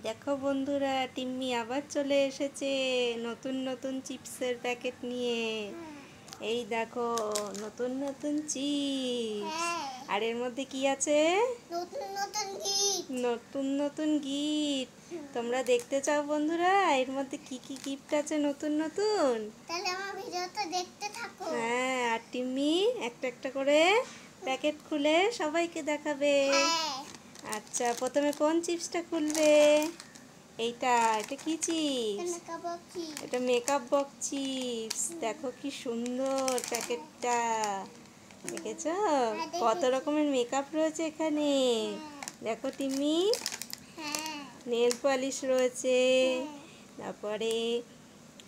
দেখো বন্ধুরা, টিম্মি আবার চলে এসেছে নতুন নতুন চিপসের প্যাকেট নিয়ে। এই দেখো, নতুন নতুন চিপস। আর এর মধ্যে কি আছে? নতুন নতুন গিফট। নতুন নতুন গিফট। তোমরা দেখতে চাও বন্ধুরা এর মধ্যে কি কি গিফট আছে নতুন নতুন? তাহলে আমার ভিডিওটা দেখতে থাকো। হ্যাঁ, আর টিম্মি একটা একটা করে প্যাকেট খুলে সবাইকে দেখাবে। আচ্ছা, প্রথমে কোন চিপসটা খুলবে? এটা কি চিপস? এটা মেকআপ বক্স চিপস। দেখো কি সুন্দর প্যাকেটটা, দেখেছো? কত রকমের মেকআপ রয়েছে এখানে। দেখো টিম্মি, নেল পলিশ রয়েছে, তারপরে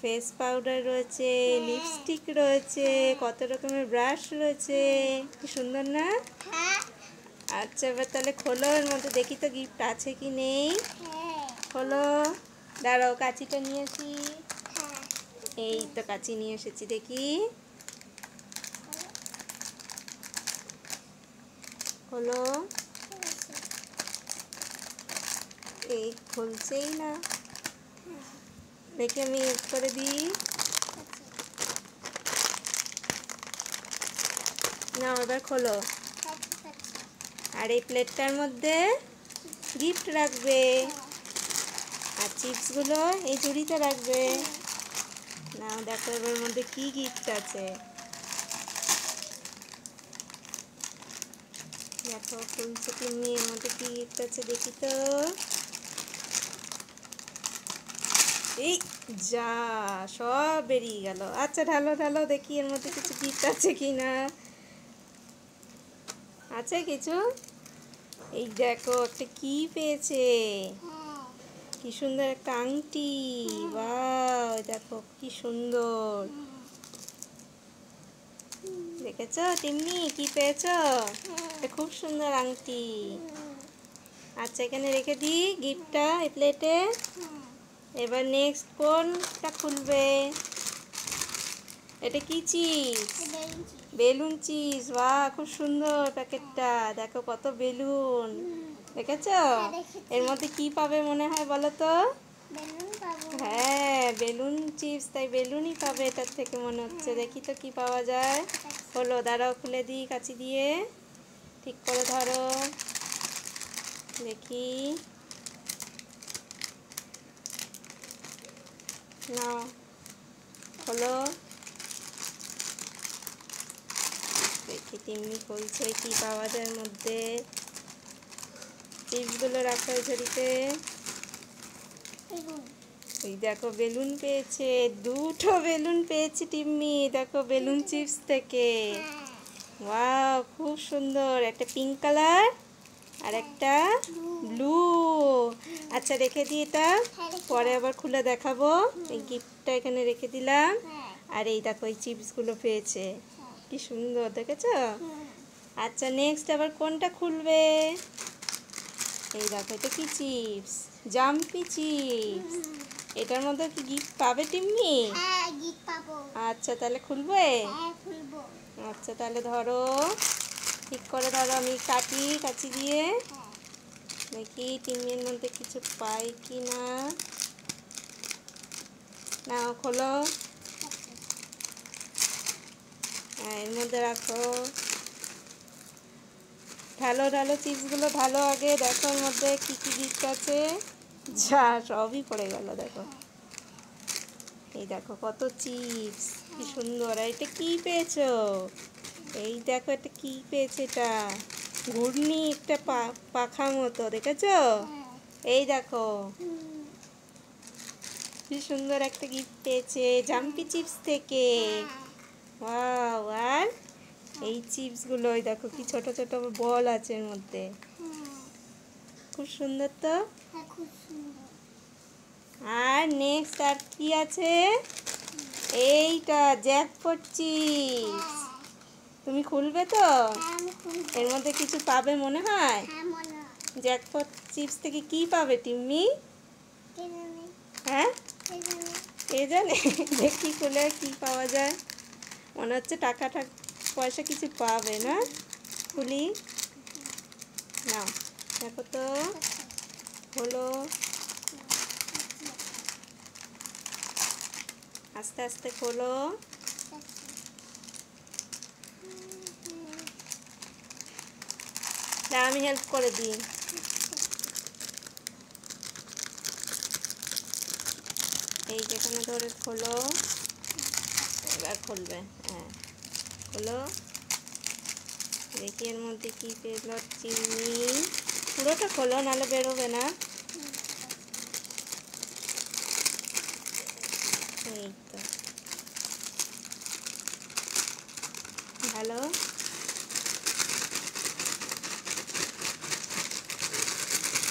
ফেস পাউডার রয়েছে, লিপস্টিক রয়েছে, কত রকমের ব্রাশ রয়েছে। কি সুন্দর না? আচ্ছা, এবার তাহলে খোলো, এর মধ্যে দেখি তো গিফট আছে কি নেই। খোলো, দাঁড়াও কাঁচিটা নিয়ে আসি। এই তো কাঁচি নিয়ে এসেছি, দেখি। খোলো। এই খুলছেই না, দেখি আমি ইউজ করে দিই। না, এবার খোলো। আর এই প্লেটটার মধ্যে গিফট রাখবে, আর চিপসগুলো এই ঝুড়িতে রাখবে। না, দেখো এবার মধ্যে কি গিফট আছে। দেখো খুলছে তুমি, এর মধ্যে কি গিফট আছে দেখি তো। এই যা, সব বেরিয়ে গেল। আচ্ছা, ঢালো ঢালো দেখি এর মধ্যে কিছু গিফট আছে কি না। আছে কিছু? এই দেখো একটা কি পেয়েছে, কি সুন্দর একটা আংটি। বাহ, দেখো কি সুন্দর। দেখেছো টিম্মি কি পেয়েছো? খুব সুন্দর আংটি। আচ্ছা, এখানে রেখে দিই গিফটটা এই প্লেটে। এবার নেক্সট কোনটা খুলবে? এটা কি চিপস? Balloon chips. বাহ, খুব সুন্দর প্যাকেটটা। দেখো কত বেলুন, দেখেছো? এর মধ্যে কি পাবে মনে হয় বলো তো? হ্যাঁ, বেলুন চিপস, তাই বেলুনই পাবে এটার থেকে মনে হচ্ছে। দেখি তো কি পাওয়া যায়। হলো, দাঁড়াও খুলে দিই কাঁচি দিয়ে, ঠিক করে ধরো দেখি। নাও, হলো, দেখি টিম্মি খুলছে কি পাওয়া যায় এর মধ্যে। চিপসগুলো রাখা ওই ঝুড়িতে। এই দেখো বেলুন পেয়েছে, দুটো বেলুন পেয়েছি টিম্মি। দেখো বেলুন চিপস থেকে। ওয়াও, খুব সুন্দর। একটা পিঙ্ক কালার আর একটা ব্লু। আচ্ছা, রেখে দিই এটা, পরে আবার খুলে দেখাবো। এই গিফটটা এখানে রেখে দিলাম। আর এই দেখো এই চিপসগুলো পেয়েছে, কি সুন্দর, দেখেছো? আচ্ছা, নেক্সট আবার কোনটা খুলবে? এই দেখো এটা কি চিপস? জাম্পি চিপস। এটার মধ্যে কি গিফট পাবে টিম্মি? আচ্ছা, তাহলে খুলবে? আচ্ছা, তাহলে ধরো, ঠিক করে ধরো, আমি কাঁচি দিয়ে দেখি টিম্মির মধ্যে কিছু পাই কি না। নাও খোলো। হ্যাঁ, এর মধ্যে রাখো। ঢালো ঢালো চিপসগুলো ঢালো আগে, দেখো এর মধ্যে কি কি গিফট আছে। যা, সবই পড়ে গেল। দেখো, এই দেখো কত চিপস, কি সুন্দর। আর এটা কি পেয়েছো? এই দেখো এটা কি পেয়েছে, এটা ঘূর্ণি, একটা পাখা মতো, দেখেছো? এই দেখো কি সুন্দর একটা গিফট পেয়েছে জাম্পি চিপস থেকে। ওয়াও, আর এই চিপসগুলো ওই দেখো কি ছোট ছোট বল আছে এর মধ্যে, খুব সুন্দর তো। আর নেক্সট আর কি আছে? এইটা জ্যাকপট চিপস। তুমি খুলবে তো? এর মধ্যে কিছু পাবে মনে হয়? জ্যাকপট চিপস থেকে কি পাবে টিম্মি? হ্যাঁ, কে জানে। দেখি খুলে কি পাওয়া যায়। মনে হচ্ছে টাকা পয়সা কিছু পাবে না। খুলি, নাও দেখো তো। হলো, আস্তে আস্তে খোলো। না, আমি হেল্প করে দিই। এই যেখানে ধরে খোলো, এবার খুলবে। হ্যাঁ, খোলো। দেখি এর মধ্যে কি পেল। চিনি। পুরোটা খোলো, নাহলে বেরোবে না। এই তো ভালো।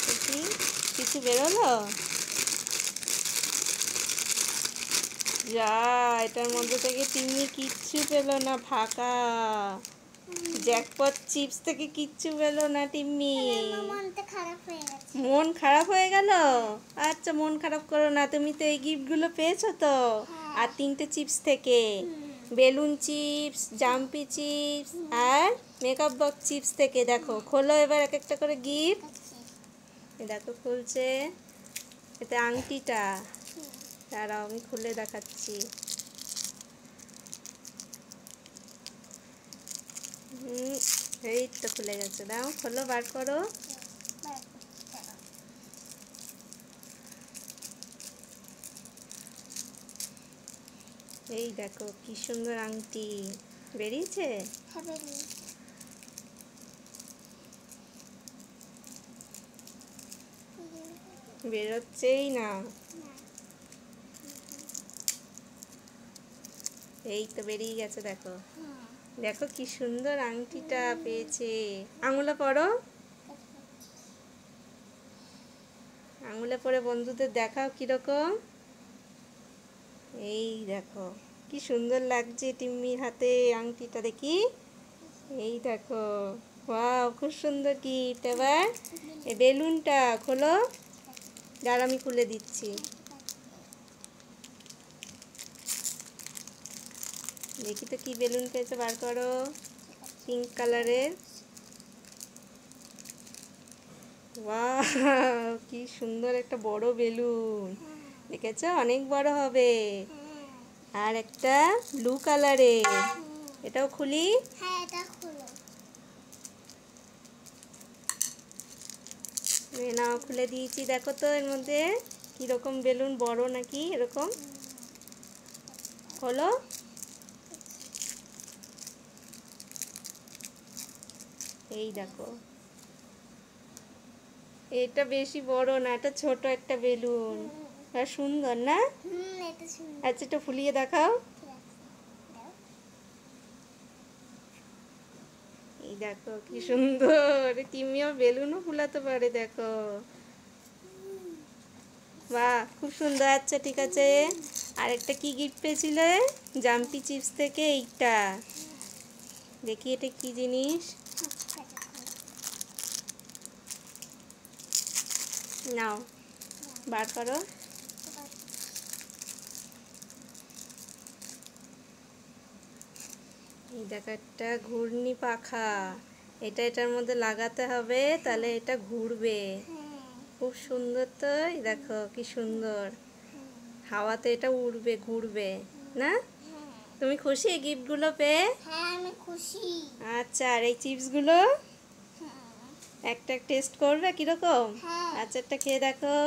দেখি কিছু বেরোলো। যা, এটার মধ্যে থেকে টিম্মি কিচ্ছু পেলো না, ফাঁকা। জ্যাকপট চিপস থেকে কিচ্ছু পেলো না টিম্মি। মনটা খারাপ হয়ে গেছে। মন খারাপ হয়ে গেল? আচ্ছা, মন খারাপ করো না, তুমি তো এই গিফটগুলো পেয়েছো তো। আর 3টে চিপস থেকে বেলুন চিপস, জাম্পি চিপস আর মেকআপ বক্স চিপস থেকে। দেখো, খোলো এবার এক একটা করে গিফট। দেখো খুলছে। এতে আংটিটা। দাঁড়াও, আমি খুলে দেখাচ্ছি। এই তো খুলে গেছে। দাও, খোলো, বার করো। এই দেখো কি সুন্দর আংটি বেরিয়েছে। বেরোচ্ছেই না। এই তো বেরিয়ে গেছে। দেখো, দেখো কি সুন্দর আংটিটা পেয়েছে। আঙুলে পরো, আঙুলে পরে বন্ধুদের দেখাও কিরকম। এই দেখো কি সুন্দর লাগছে টিম্মির হাতে আংটিটা। দেখি, এই দেখো, ওয়াও, খুব সুন্দর গিফট। এবার এই বেলুনটা খোলো। যার আমি খুলে দিচ্ছি। দেখি তো কি বেলুন পেয়েছে, বার করো। পিঙ্ক কালারের। ওয়াও, কি সুন্দর একটা বড় বেলুন। দেখেছো, অনেক বড় হবে। আর একটা ব্লু কালারের। এটাও খুলি। হ্যাঁ, এটা খুলো। নাও, খুলে দিয়েছি। দেখো তো এর মধ্যে কিরকম বেলুন, বড় নাকি এরকম। খোলো। এই দেখো, এটা বেশি বড় না, এটা ছোট একটা বেলুন। আর সুন্দর না? এটা সুন্দর। আচ্ছা, এটা ফুলিয়ে দেখাও। এই দেখো কি সুন্দর। টিমিও বেলুনও ফুলাতে পারে, দেখো। বাহ, খুব সুন্দর। আচ্ছা, ঠিক আছে। আরেকটা কি গিফট পেয়েছিলে? জাম্পি চিপস থেকে এইটা। দেখি এটা কি জিনিস। নাও, বার করো। এই দেখো, একটা ঘূর্ণি পাখা। এটা এটার মধ্যে লাগাতে হবে, তাহলে এটা ঘুরবে। খুব সুন্দর তো। এই দেখো কি সুন্দর, হাওয়াতে এটা উড়বে, ঘুরবে না? তুমি খুশি এই গিফটগুলো পেয়ে? হ্যাঁ, আমি খুশি। আচ্ছা, আর এই চিপসগুলো একটা টেস্ট করবে কিরকম? হ্যাঁ। আচ্ছা, একটা খেয়ে দেখো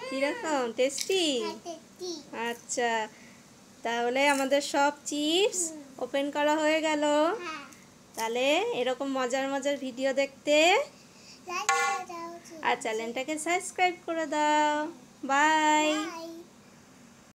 কিরকম টেস্টি। আচ্ছা, তাহলে আমাদের সব চিপস ওপেন করা হয়ে গেল। তাহলে এরকম মজার মজার ভিডিও দেখতে আর চ্যানেলটাকে সাবস্ক্রাইব করে দাও। বাই।